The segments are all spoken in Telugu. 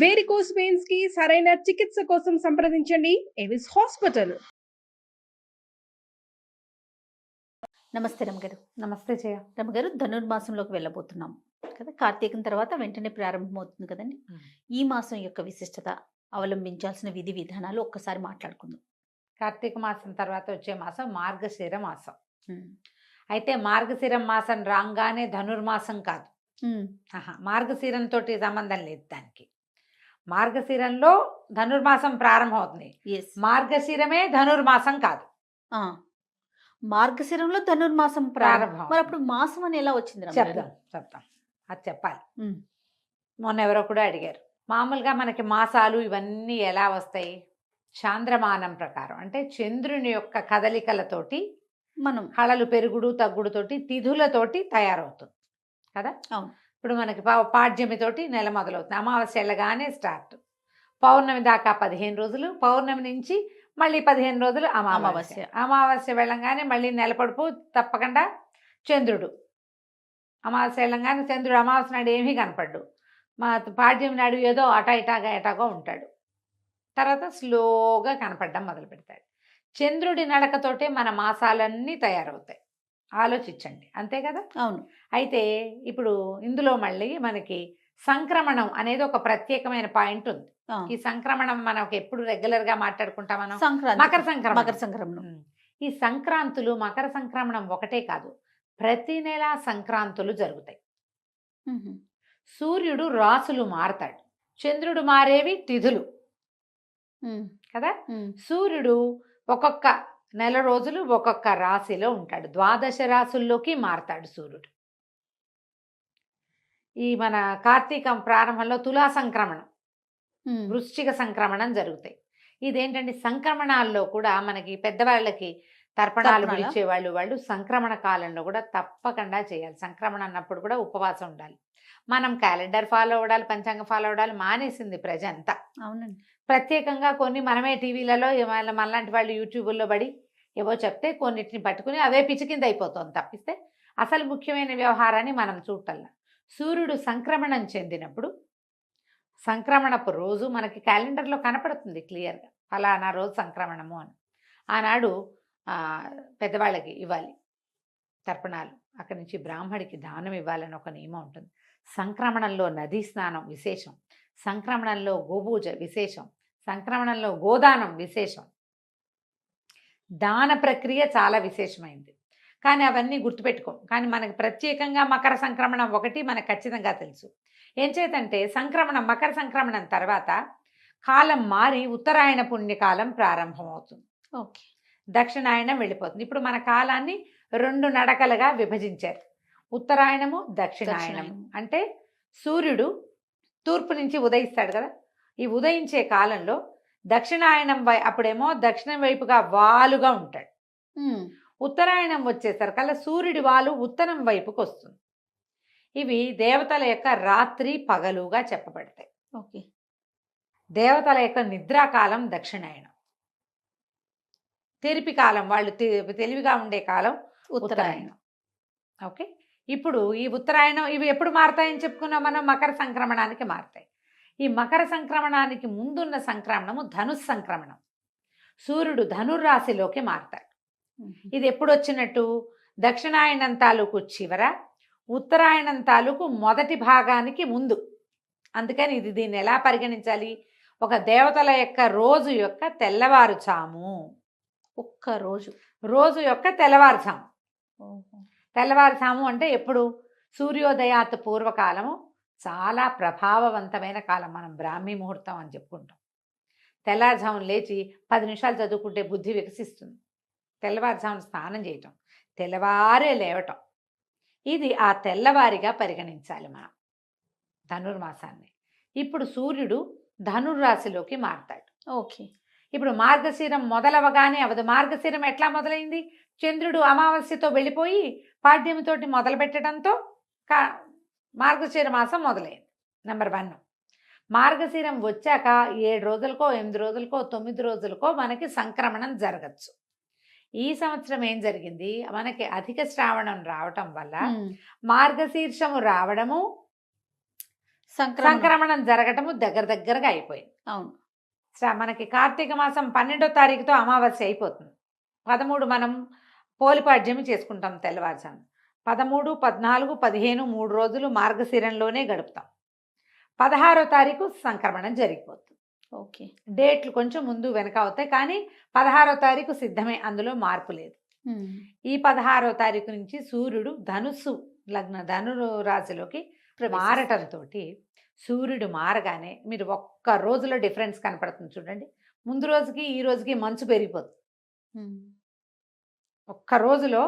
వేరికోస్ వెయిన్స్ కి సరైన చికిత్స కోసం సంప్రదించండి ఎవిస్ హాస్పిటల్. నమస్తే రమగారు. నమస్తే జయ. రమగారు, ధనుర్మాసంలోకి వెళ్ళబోతున్నాం కదా. కార్తీకం తర్వాత వెంటనే ప్రారంభమవుతుంది కదండి. ఈ మాసం యొక్క విశిష్టత, అవలంబించాల్సిన విధి విధానాలు ఒక్కసారి మాట్లాడుకుందాం. కార్తీక మాసం తర్వాత వచ్చే మాసం మార్గశిర మాసం. అయితే మార్గశిర మాసం రాగానే ధనుర్మాసం కాదు. మార్గశిరంతో సంబంధం లేదు దానికి. మార్గశిరంలో ధనుర్మాసం ప్రారంభం అవుతుంది. మార్గశిరమే ధనుర్మాసం కాదు. మార్గశిరంలో ధనుర్మాసం ప్రారంభం. మరి అప్పుడు మాసం అని ఎలా వచ్చింది? చెప్తాం అది చెప్పాలి. మొన్న ఎవరో కూడా అడిగారు, మామూలుగా మనకి మాసాలు ఇవన్నీ ఎలా వస్తాయి? చాంద్రమానం ప్రకారం, అంటే చంద్రుని యొక్క కదలికలతోటి మనం హళలు పెరుగుడు తగ్గుడుతోటి తిథులతోటి తయారవుతుంది కదా. అవును. ఇప్పుడు మనకి పాడ్యమితోటి నెల మొదలవుతుంది. అమావాస్య వెళ్ళగానే స్టార్ట్. పౌర్ణమి దాకా 15 రోజులు, పౌర్ణమి నుంచి మళ్ళీ 15 రోజులు అమావాస్య. అమావాస్య వెళ్ళంగానే మళ్ళీ నెలపడుపు తప్పకుండా చంద్రుడు. అమావాస్య వెళ్ళంగానే చంద్రుడు అమావాస్య నాడు ఏమీ కనపడ్డు. మా పాడ్యం నాడు ఏదో ఎటాగో ఉంటాడు. తర్వాత స్లోగా కనపడడం మొదలు పెడతాడు. చంద్రుడి నడకతోటే మన మాసాలన్నీ తయారవుతాయి. ఆలోచించండి, అంతే కదా. అవును. అయితే ఇప్పుడు ఇందులో మళ్ళీ మనకి సంక్రమణం అనేది ఒక ప్రత్యేకమైన పాయింట్ ఉంది. ఈ సంక్రమణం మనకు ఎప్పుడు రెగ్యులర్ గా మాట్లాడుకుంటాం మనం. మకర సంక్రమణం. ఈ సంక్రాంతులు, మకర సంక్రమణం ఒకటే కాదు, ప్రతి నెల సంక్రాంతులు జరుగుతాయి. సూర్యుడు రాసులు మారతాడు, చంద్రుడు మారేవి తిథులు కదా. సూర్యుడు ఒక్కొక్క నెల రోజులు ఒక్కొక్క రాశిలో ఉంటాడు. 12 రాశుల్లోకి మారతాడు సూర్యుడు. ఈ మన కార్తీకం ప్రారంభంలో తులా సంక్రమణం, వృశ్చిక సంక్రమణం జరుగుతాయి. ఇదేంటంటే సంక్రమణాల్లో కూడా మనకి పెద్దవాళ్ళకి తర్పణాలు పిలిచేవాళ్ళు, వాళ్ళు సంక్రమణ కాలంలో కూడా తప్పకుండా చేయాలి. సంక్రమణ అన్నప్పుడు కూడా ఉపవాసం ఉండాలి. మనం క్యాలెండర్ ఫాలో అవ్వడాలి, పంచాంగం ఫాలో అవ్వడాలి మానేసింది ప్రజ అంతా. అవునండి. ప్రత్యేకంగా కొన్ని మనమే టీవీలలో మనలాంటి వాళ్ళు యూట్యూబుల్లో పడి ఏవో చెప్తే కొన్నిటిని పట్టుకుని అవే పిచ్చికింద అయిపోతుంది తప్పిస్తే అసలు ముఖ్యమైన వ్యవహారాన్ని మనం చూడటల్లా. సూర్యుడు సంక్రమణం చెందినప్పుడు సంక్రమణపు రోజు మనకి క్యాలెండర్లో కనపడుతుంది క్లియర్గా, ఫలానా రోజు సంక్రమణము అని. ఆనాడు పెద్దవాళ్ళకి ఇవ్వాలి తర్పణాలు, అక్కడి నుంచి బ్రాహ్మడికి దానం ఇవ్వాలని ఒక నియమం ఉంటుంది. సంక్రమణంలో నదీ స్నానం విశేషం, సంక్రమణంలో గోపూజ విశేషం, సంక్రమణంలో గోదానం విశేషం. దాన ప్రక్రియ చాలా విశేషమైంది, కానీ అవన్నీ గుర్తుపెట్టుకోం. కానీ మనకి ప్రత్యేకంగా మకర సంక్రమణం ఒకటి మనకు ఖచ్చితంగా తెలుసు. ఏం చేతంటే సంక్రమణం, మకర సంక్రమణం తర్వాత కాలం మారి ఉత్తరాయణ పుణ్యకాలం ప్రారంభమవుతుంది. ఓకే. దక్షిణాయనం వెళ్ళిపోతుంది. ఇప్పుడు మన కాలాన్ని 2 నడకలుగా విభజించారు, ఉత్తరాయణము దక్షిణాయనము. అంటే సూర్యుడు తూర్పు నుంచి ఉదయిస్తాడు కదా, ఈ ఉదయించే కాలంలో దక్షిణాయనం అప్పుడేమో దక్షిణం వైపుగా వాలుగా ఉంటాడు. ఉత్తరాయణం వచ్చేసరికల్లా సూర్యుడి వాలు ఉత్తరం వైపుకి వస్తుంది. ఇవి దేవతల యొక్క రాత్రి పగలుగా చెప్పబడతాయి. ఓకే. దేవతల యొక్క నిద్రాకాలం దక్షిణాయనం, తెరిపి కాలం, వాళ్ళు తెలివిగా ఉండే కాలం ఉత్తరాయణం. ఓకే. ఇప్పుడు ఈ ఉత్తరాయణం ఇవి ఎప్పుడు మారతాయని చెప్పుకున్నాం మనం, మకర సంక్రమణానికి మారతాయి. ఈ మకర సంక్రమణానికి ముందున్న సంక్రమణము ధనుస్ సంక్రమణం. సూర్యుడు ధనుర్రాశిలోకి మారతాడు. ఇది ఎప్పుడు వచ్చినట్టు, దక్షిణాయనం తాలూకు చివర, ఉత్తరాయణం తాలూకు మొదటి భాగానికి ముందు. అందుకని దీన్ని ఎలా పరిగణించాలి, ఒక దేవతల యొక్క రోజు యొక్క తెల్లవారుజాము. ఒక్క రోజు యొక్క తెల్లవారుజాము. తెల్లవారుజాము అంటే ఎప్పుడు, సూర్యోదయాత్ పూర్వకాలము చాలా ప్రభావవంతమైన కాలం. మనం బ్రాహ్మీ ముహూర్తం అని చెప్పుకుంటాం. తెల్లవారుజామున లేచి 10 నిమిషాలు చదువుకుంటే బుద్ధి వికసిస్తుంది. తెల్లవారుజామున స్నానం చేయటం, తెల్లవారే లేవటం, ఇది ఆ తెల్లవారిగా పరిగణించాలి మనం ధనుర్మాసాన్ని. ఇప్పుడు సూర్యుడు ధనుర్రాశిలోకి మారతాడు. ఓకే. ఇప్పుడు మార్గశిరం మొదలవగానే అవదు. మార్గశిరం ఎట్లా మొదలైంది, చంద్రుడు అమావాస్యతో వెళ్ళిపోయి పాడ్యమితోటి మొదలు పెట్టడంతో మార్గశిర మాసం మొదలైంది. నెంబర్ 1. మార్గశిరం వచ్చాక 7 రోజులకో 8 రోజులకో 9 రోజులకో మనకి సంక్రమణం జరగచ్చు. ఈ సంవత్సరం ఏం జరిగింది, మనకి అధిక శ్రావణం రావటం వల్ల మార్గశీర్షము రావడము, సంక్రమణం జరగటము దగ్గరగా అయిపోయింది. అవును. మనకి కార్తీక మాసం 12వ తారీఖుతో అమావాస్య అయిపోతుంది. 13 మనం పోలిపాడ్యమి చేసుకుంటాం తెల్లవారుజాము. 13, 14, 15 3 రోజులు మార్గశిరంలోనే గడుపుతాం. 16వ తారీఖు సంక్రమణం జరిగిపోతుంది. ఓకే. డేట్లు కొంచెం ముందు వెనక అవుతాయి, కానీ 16వ తారీఖు సిద్ధమే, అందులో మార్పు లేదు. ఈ 16వ తారీఖు నుంచి సూర్యుడు ధను రాశిలోకి మారటంతో సూర్యుడు మారగానే మీరు ఒక్క రోజులో డిఫరెన్స్ కనపడుతుంది చూడండి. ముందు రోజుకి ఈ రోజుకి మంచు పెరిగిపోతుంది. ఒక్క రోజులో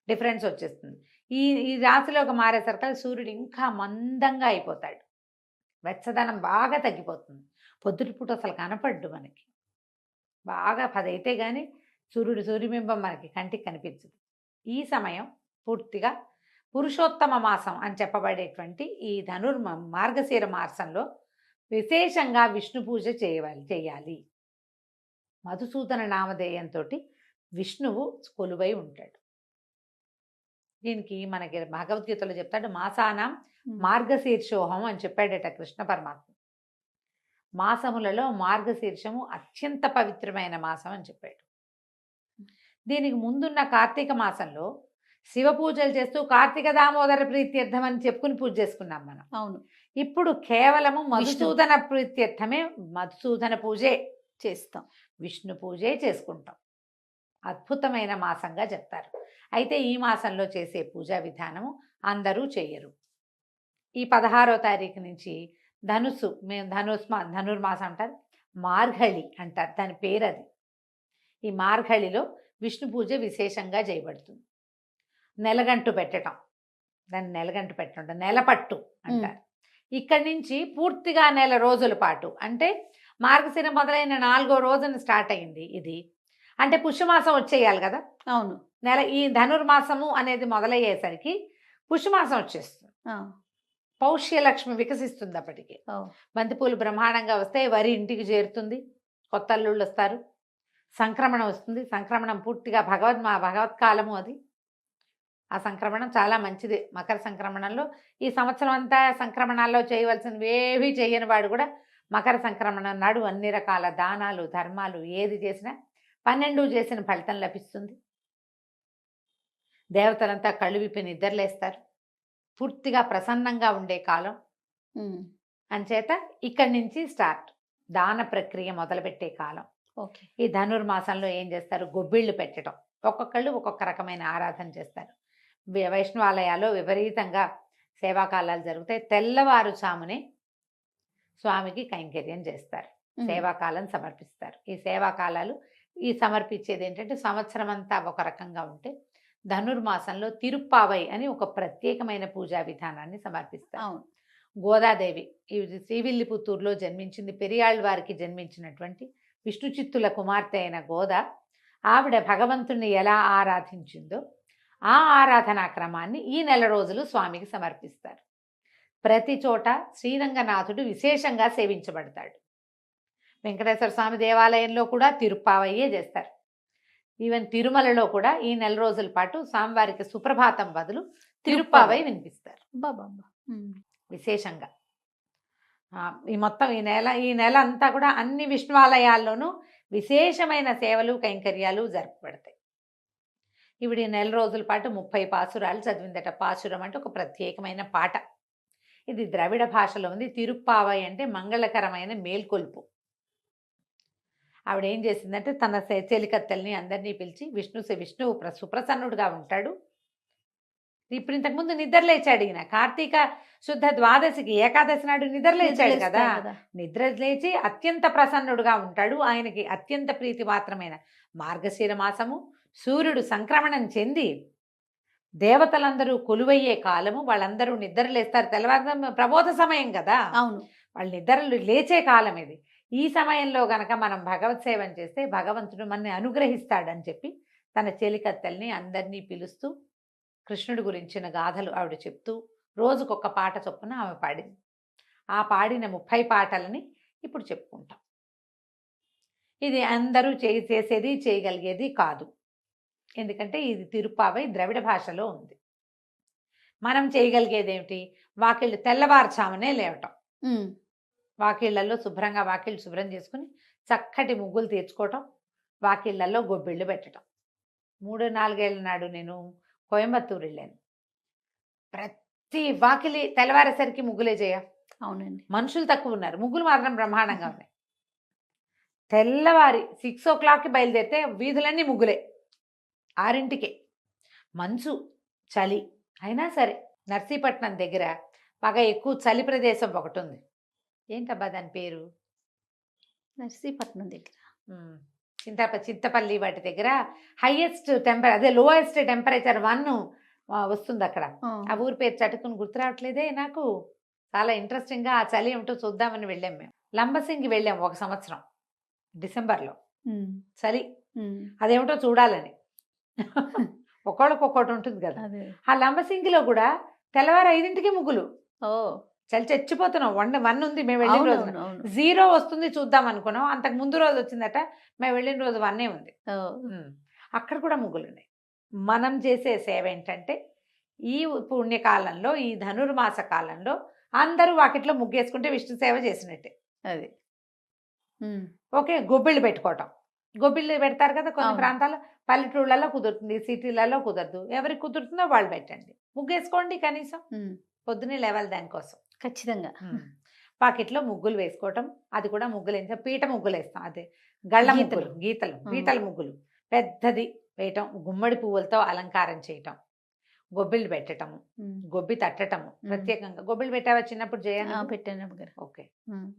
డిఫరెన్స్ వచ్చేస్తుంది. ఈ రాశిలోకి మారేసరికి సూర్యుడు ఇంకా మందంగా అయిపోతాడు. వెచ్చదనం బాగా తగ్గిపోతుంది. పొద్దుటిపూట అసలు కనపడ్డు మనకి. బాగా 10 అయితే కానీ సూర్యబింబం మనకి కంటికి కనిపించదు. ఈ సమయం పూర్తిగా పురుషోత్తమ మాసం అని చెప్పబడేటువంటి ఈ మార్గశిర మాసంలో విశేషంగా విష్ణు పూజ చేయాలి. మధుసూదన నామధేయంతో విష్ణువు కొలువై ఉంటాడు. దీనికి మనకి భగవద్గీతలో చెప్తాడు, మాసానాం మార్గశీర్షోహం అని చెప్పాడట కృష్ణ పరమాత్మ. మాసములలో మార్గశీర్షము అత్యంత పవిత్రమైన మాసం అని చెప్పాడు. దీనికి ముందున్న కార్తీక మాసంలో శివ పూజలు చేస్తూ కార్తీక దామోదర ప్రీత్యర్థం అని చెప్పుకుని పూజ చేసుకున్నాం మనం. అవును. ఇప్పుడు కేవలము మధుసూదన ప్రీత్యర్థమే, మధుసూదన పూజే చేస్తాం, విష్ణు పూజే చేసుకుంటాం. అద్భుతమైన మాసంగా చెప్తారు. అయితే ఈ మాసంలో చేసే పూజా విధానము అందరూ చేయరు. ఈ 16వ తారీఖు నుంచి ధనుర్మాసం అంటారు, మార్గళి అంటారు, దాని పేరు అది. ఈ మార్గళిలో విష్ణు పూజ విశేషంగా చేయబడుతుంది. నెలగంటు పెట్టడం, దాన్ని నెలగంటు పెట్టడం, నెలపట్టు అంటారు. ఇక్కడి నుంచి పూర్తిగా నెల రోజుల పాటు, అంటే మార్గశిర మొదలైన 4వ రోజున స్టార్ట్ అయింది ఇది. అంటే పుష్యమాసం వచ్చేయాలి కదా. అవును. ఈ ధనుర్మాసము అనేది మొదలయ్యేసరికి పుష్యమాసం వచ్చేస్తుంది. పౌష్యలక్ష్మి వికసిస్తుంది. అప్పటికి బంతిపూలు బ్రహ్మాండంగా వస్తాయి, వరి ఇంటికి చేరుతుంది, కొత్త అల్లుళ్ళు వస్తారు, సంక్రమణం వస్తుంది. సంక్రమణం పూర్తిగా భగవత్కాలము అది. ఆ సంక్రమణం చాలా మంచిది. మకర సంక్రమణంలో ఈ సంవత్సరం అంతా సంక్రమణాల్లో చేయవలసినవి ఏవి చేయని వాడు కూడా మకర సంక్రమణం నాడు అన్ని రకాల దానాలు ధర్మాలు ఏది చేసినా 12 చేసిన ఫలితం లభిస్తుంది. దేవతలంతా కళ్ళు విప్పి నిద్రలేస్తారు. పూర్తిగా ప్రసన్నంగా ఉండే కాలం. అంచేత ఇక్కడి నుంచి స్టార్ట్ దాన ప్రక్రియ మొదలుపెట్టే కాలం. ఓకే. ఈ ధనుర్మాసంలో ఏం చేస్తారు, గొబ్బిళ్ళు పెట్టడం. ఒక్కొక్కళ్ళు ఒక్కొక్క రకమైన ఆరాధన చేస్తారు. వైష్ణవాలయాల్లో విపరీతంగా సేవాకాలాలు జరుగుతాయి. తెల్లవారుజామునే స్వామికి కైంకర్యం చేస్తారు, సేవాకాలం సమర్పిస్తారు. ఈ సేవాకాలాలు సమర్పించేది ఏంటంటే సంవత్సరం అంతా ఒక రకంగా ఉంటే ధనుర్మాసంలో తిరుప్పావై అని ఒక ప్రత్యేకమైన పూజా విధానాన్ని సమర్పిస్తారు. గోదాదేవి శ్రీవిల్లిపుత్తూరులో జన్మించింది. పెరియాళ్ళ వారికి జన్మించినటువంటి విష్ణు చిత్తుల కుమార్తె అయిన గోద, ఆవిడ భగవంతుణ్ణి ఎలా ఆరాధించిందో ఆ ఆరాధనా క్రమాన్ని ఈ నెల రోజులు స్వామికి సమర్పిస్తారు. ప్రతి చోట శ్రీరంగనాథుడు విశేషంగా సేవించబడతాడు. వెంకటేశ్వర స్వామి దేవాలయంలో కూడా తిరుప్పావయ్యే చేస్తారు. ఈవెన్ తిరుమలలో కూడా ఈ నెల రోజుల పాటు స్వామివారికి సుప్రభాతం బదులు తిరుప్పావై వినిపిస్తారు విశేషంగా. ఈ నెల అంతా కూడా అన్ని విష్ణువాలయాల్లోనూ విశేషమైన సేవలు కైంకర్యాలు జరపబడతాయి. ఇవిడ ఈ నెల రోజుల పాటు 30 పాసురాలు చదివిందట. పాసురం అంటే ఒక ప్రత్యేకమైన పాట. ఇది ద్రవిడ భాషలో ఉంది. తిరుప్పావై అంటే మంగళకరమైన మేల్కొల్పు. ఆవిడ ఏం చేసిందంటే తన చెలికత్తెల్ని అందరినీ పిలిచి, విష్ణువు సుప్రసన్నుడుగా ఉంటాడు. ఇప్పుడు ఇంతకుముందు నిద్రలేచాడు ఈయన. కార్తీక శుద్ధ ద్వాదశికి ఏకాదశి నాడు నిద్రలేచాడు కదా. నిద్రలేచి అత్యంత ప్రసన్నుడుగా ఉంటాడు. ఆయనకి అత్యంత ప్రీతిపాత్రమైన మార్గశిర మాసము. సూర్యుడు సంక్రమణం చెంది దేవతలందరూ కొలువయ్యే కాలము. వాళ్ళందరూ నిద్రలేస్తారు. తెల్లవారుజామున ప్రబోధ సమయం కదా. అవును. వాళ్ళు నిద్రలు లేచే కాలం ఇది. ఈ సమయంలో గనక మనం భగవత్ సేవం చేస్తే భగవంతుడు మనని అనుగ్రహిస్తాడని చెప్పి తన చెలికత్తెల్ని అందరినీ పిలుస్తూ కృష్ణుడి గురించిన గాథలు ఆవిడ చెప్తూ రోజుకొక పాట చొప్పున ఆమె పాడింది. ఆ పాడిన 30 పాటలని ఇప్పుడు చెప్పుకుంటాం. ఇది అందరూ చేసేది చేయగలిగేది కాదు. ఎందుకంటే ఇది తిరుప్పావై ద్రవిడ భాషలో ఉంది. మనం చేయగలిగేది ఏమిటి, వాకిళ్ళు తెల్లవారుచామనే లేవటం, ఉమ్, వాకిళ్ళల్లో శుభ్రంగా వాకిళ్ళు శుభ్రం చేసుకుని చక్కటి ముగ్గులు తీర్చుకోవటం, వాకిళ్ళల్లో గొబ్బిళ్ళు పెట్టడం. 3-4 ఏళ్ళ నాడు నేను కోయంబత్తూరు వెళ్ళాను. ప్రతి వాకిలి తెల్లవారేసరికి ముగ్గులే చేయ. అవునండి. మనుషులు తక్కువ ఉన్నారు, ముగ్గులు మాత్రం బ్రహ్మాండంగా ఉన్నాయి. తెల్లవారి 6 o'clockకి బయలుదేరితే వీధులన్నీ ముగ్గులే. 6ంటికే మంచు చలి అయినా సరే నర్సీపట్నం దగ్గర బాగా ఎక్కువ చలి ప్రదేశం ఒకటి ఉంది. ఏంటబ్బా దాని పేరు? నర్సీపట్నం దగ్గర చింతపల్లి వాటి దగ్గర హైయెస్ట్ అదే లోయెస్ట్ టెంపరేచర్ 1 వస్తుంది అక్కడ. ఆ ఊరి పేరు చటుకుని గుర్తు రావట్లేదే నాకు. చాలా ఇంట్రెస్టింగ్గా ఆ చలి ఏమిటో చూద్దామని వెళ్ళాం మేము. లంబసింగి వెళ్ళాం ఒక సంవత్సరం డిసెంబర్లో. చలి అదేమిటో చూడాలని. ఒక్కొక్కటి ఉంటుంది కదా. ఆ లంబసింగిలో కూడా తెల్లవారు 5ంటికి ముగ్గులు. ఓ చలి చచ్చిపోతున్నాం. 1 ఉంది మేము వెళ్ళిన రోజు. 0 వస్తుంది చూద్దాం అనుకున్నాం. అంతకు ముందు రోజు వచ్చిందట, మేము వెళ్ళిన రోజు 1 ఉంది. అక్కడ కూడా ముగ్గులు ఉన్నాయి. మనం చేసే సేవ ఏంటంటే ఈ పుణ్యకాలంలో, ఈ ధనుర్మాస కాలంలో అందరూ వాకిట్లో ముగ్గేసుకుంటే విష్ణు సేవ చేసినట్టే. అది ఓకే, గొబ్బిళ్ళు పెట్టుకోవటం. గొబ్బిళ్ళు పెడతారు కదా కొన్ని అవును. ప్రాంతాల్లో. పల్లెటూళ్ళలో కుదురుతుంది, సిటీలలో కుదరదు. ఎవరికి కుదురుతుందో వాళ్ళు పెట్టండి, ముగ్గేసుకోండి. కనీసం పొద్దునే లేవాలి దానికోసం. ఖచ్చితంగా. పాకెట్లో ముగ్గులు వేసుకోవటం. అది కూడా ముగ్గులు వేస్తాం, పీట ముగ్గులు వేస్తాం. అదే గళ్ళ ముగ్గులు, పీటల ముగ్గులు పెద్దది వేయటం, గుమ్మడి పువ్వులతో అలంకారం చేయటం, గొబ్బిళ్ళు పెట్టటము, గొబ్బి తట్టటము. ప్రత్యేకంగా గొబ్బిళ్ళు పెట్టావా చిన్నప్పుడు చేయాలి? పెట్టాను గారు. ఓకే,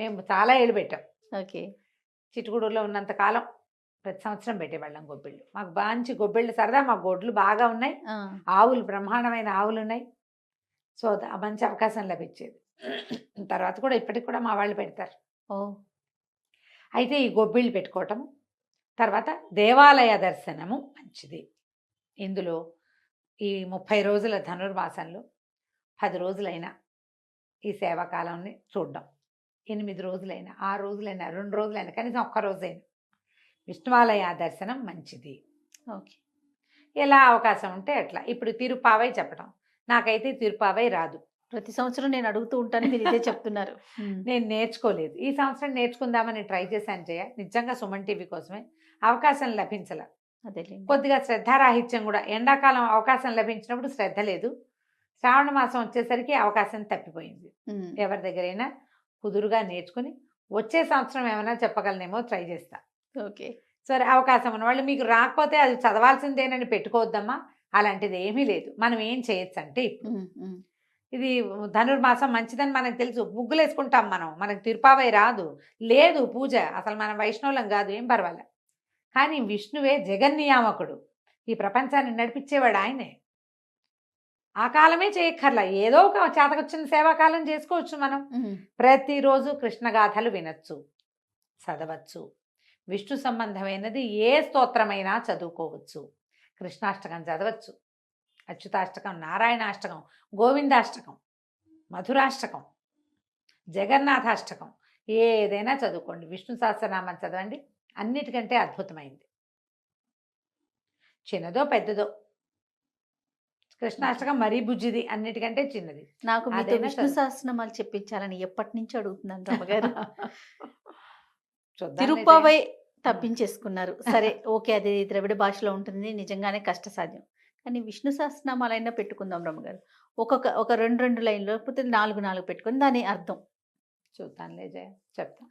మేము చాలా ఏళ్ళు పెట్టాం. ఓకే, చిట్టుగూడూరులో ఉన్నంత కాలం ప్రతి సంవత్సరం పెట్టేవాళ్ళం గొబ్బిళ్ళు. మాకు మంచి గొబ్బిళ్ళు సరదా. మా గొడ్లు బాగా ఉన్నాయి, ఆవులు బ్రహ్మాండమైన ఆవులు ఉన్నాయి. సో మంచి అవకాశం లభించేది. తర్వాత కూడా ఇప్పటికి కూడా మా వాళ్ళు పెడతారు. అయితే ఈ గొబ్బిళ్ళు పెట్టుకోవటం, తర్వాత దేవాలయ దర్శనము మంచిది. ఇందులో ఈ 30 రోజుల ధనుర్మాసంలో 10 రోజులైనా ఈ సేవాకాలాన్ని చూడడం, 8 రోజులైనా, 6 రోజులైనా, 2 రోజులైనా, కనీసం 1 రోజైనా విష్ణువాలయ దర్శనం మంచిది. ఓకే, ఎలా అవకాశం ఉంటే అట్లా. ఇప్పుడు తిరుపావై చెప్పడం, నాకైతే తిరుపావై రాదు. ప్రతి సంవత్సరం నేను అడుగుతూ ఉంటాను, మీరు ఇదే చెప్తున్నారు. నేను నేర్చుకోలేదు. ఈ సంవత్సరం నేర్చుకుందామని ట్రై చేశాను జయ. నిజంగా సుమన్ టీవీ కోసమే. అవకాశం లభించల. అదే కొద్దిగా శ్రద్ధారాహిత్యం కూడా. ఎండాకాలం అవకాశం లభించినప్పుడు శ్రద్ధ లేదు, శ్రావణ మాసం వచ్చేసరికి అవకాశం తప్పిపోయింది. ఎవరి దగ్గరైనా కుదురుగా నేర్చుకుని వచ్చే సంవత్సరం ఏమైనా చెప్పగలనేమో ట్రై చేస్తా. ఓకే, సరే, అవకాశం ఉన్న వాళ్ళు మీకు రాకపోతే అది చదవాల్సిందేనని పెట్టుకోవద్దమ్మా. అలాంటిది ఏమీ లేదు. మనం ఏం చేయొచ్చు అంటే, ఇప్పుడు ఇది ధనుర్మాసం మంచిదని మనకు తెలుసు, ముగ్గులు వేసుకుంటాం మనం. మనకు తిరుపావై రాదు, లేదు పూజ, అసలు మనం వైష్ణవులం కాదు, ఏం పర్వాలే. కానీ విష్ణువే జగన్నియామకుడు, ఈ ప్రపంచాన్ని నడిపించేవాడు ఆయనే. ఆ కాలమే చేయక్కర్లా, ఏదో ఒక చేతకొచ్చిన సేవాకాలం చేసుకోవచ్చు మనం. ప్రతిరోజు కృష్ణగాథలు వినొచ్చు, చదవచ్చు. విష్ణు సంబంధమైనది ఏ స్తోత్రమైనా చదువుకోవచ్చు. కృష్ణాష్టకం చదవచ్చు, అచ్యుతాష్టకం, నారాయణాష్టకం, గోవిందాష్టకం, మధురాష్టకం, జగన్నాథాష్టకం, ఏదైనా చదువుకోండి. విష్ణు సహస్రనామం చదవండి, అన్నిటికంటే అద్భుతమైంది. చిన్నదో పెద్దదో, కృష్ణాష్టకం మరీ బుజ్జిది, అన్నిటికంటే చిన్నది. నాకు మీతో విష్ణు సహస్రనామాలు చెప్పించాలని ఎప్పటి నుంచి అడుగుతున్నాను రమ్మగారు. తిరుపావై తప్పించేసుకున్నారు. సరే, ఓకే, అది ద్రవిడ భాషలో ఉంటుంది, నిజంగానే కష్టసాధ్యం. కానీ విష్ణు సహస్రనామాలైనా పెట్టుకుందాం రమ్మగారు. ఒక 2 లైన్లు, లేకపోతే 4 పెట్టుకుని దాని అర్థం చూద్దాంలే జయ, చెప్తా.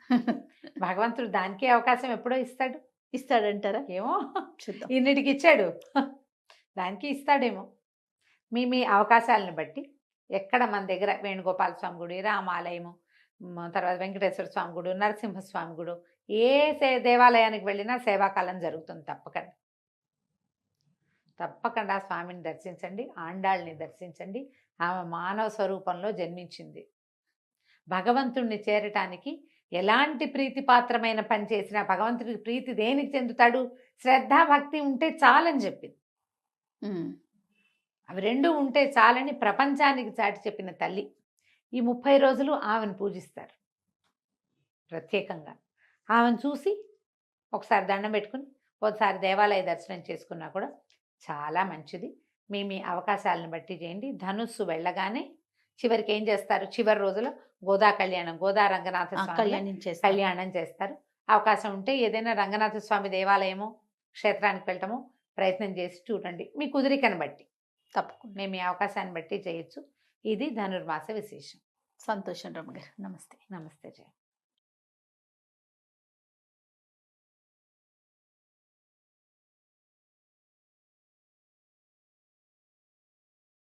భగవంతుడు దానికే అవకాశం ఎప్పుడో ఇస్తాడంటారా? ఏమో చూద్దాం. ఇన్నిటికి ఇచ్చాడు, దానికి ఇస్తాడేమో. మీ అవకాశాలను బట్టి ఎక్కడ మన దగ్గర వేణుగోపాల స్వామి గుడి, రామాలయము, తర్వాత వెంకటేశ్వర స్వామి గుడి, నరసింహస్వామి గుడి, ఏ దేవాలయానికి వెళ్ళినా సేవాకాలం జరుగుతుంది. తప్పకుండా స్వామిని దర్శించండి, ఆండాళ్ళని దర్శించండి. ఆమె మానవ స్వరూపంలో జన్మించింది. భగవంతుణ్ణి చేరటానికి ఎలాంటి ప్రీతిపాత్రమైన పని చేసినా భగవంతుడికి ప్రీతి దేనికి చెందుతాడు? శ్రద్ధాభక్తి ఉంటే చాలని చెప్పింది. అవి 2 ఉంటే చాలని ప్రపంచానికి చాటి చెప్పిన తల్లి. ఈ 30 రోజులు ఆమెను పూజిస్తారు ప్రత్యేకంగా. ఆమెను చూసి ఒకసారి దండం పెట్టుకుని ఒకసారి దేవాలయ దర్శనం చేసుకున్నా కూడా చాలా మంచిది. మీ అవకాశాలను బట్టి చేయండి. ధనుస్సు వెళ్ళగానే చివరికి ఏం చేస్తారు, చివరి రోజులో గోదా కళ్యాణం, గోదా రంగనాథ స్వామి కళ్యాణం చేస్తారు. కళ్యాణం చేస్తారు. అవకాశం ఉంటే ఏదైనా రంగనాథ స్వామి దేవాలయమో క్షేత్రానికి వెళ్ళటము ప్రయత్నం చేసి చూడండి, మీ కుదిరికను బట్టి. తప్పకుండా. మేము ఈ అవకాశాన్ని బట్టి చేయొచ్చు. ఇది ధనుర్మాస విశేషం. సంతోషం రమ్మగారు. నమస్తే. నమస్తే జయ.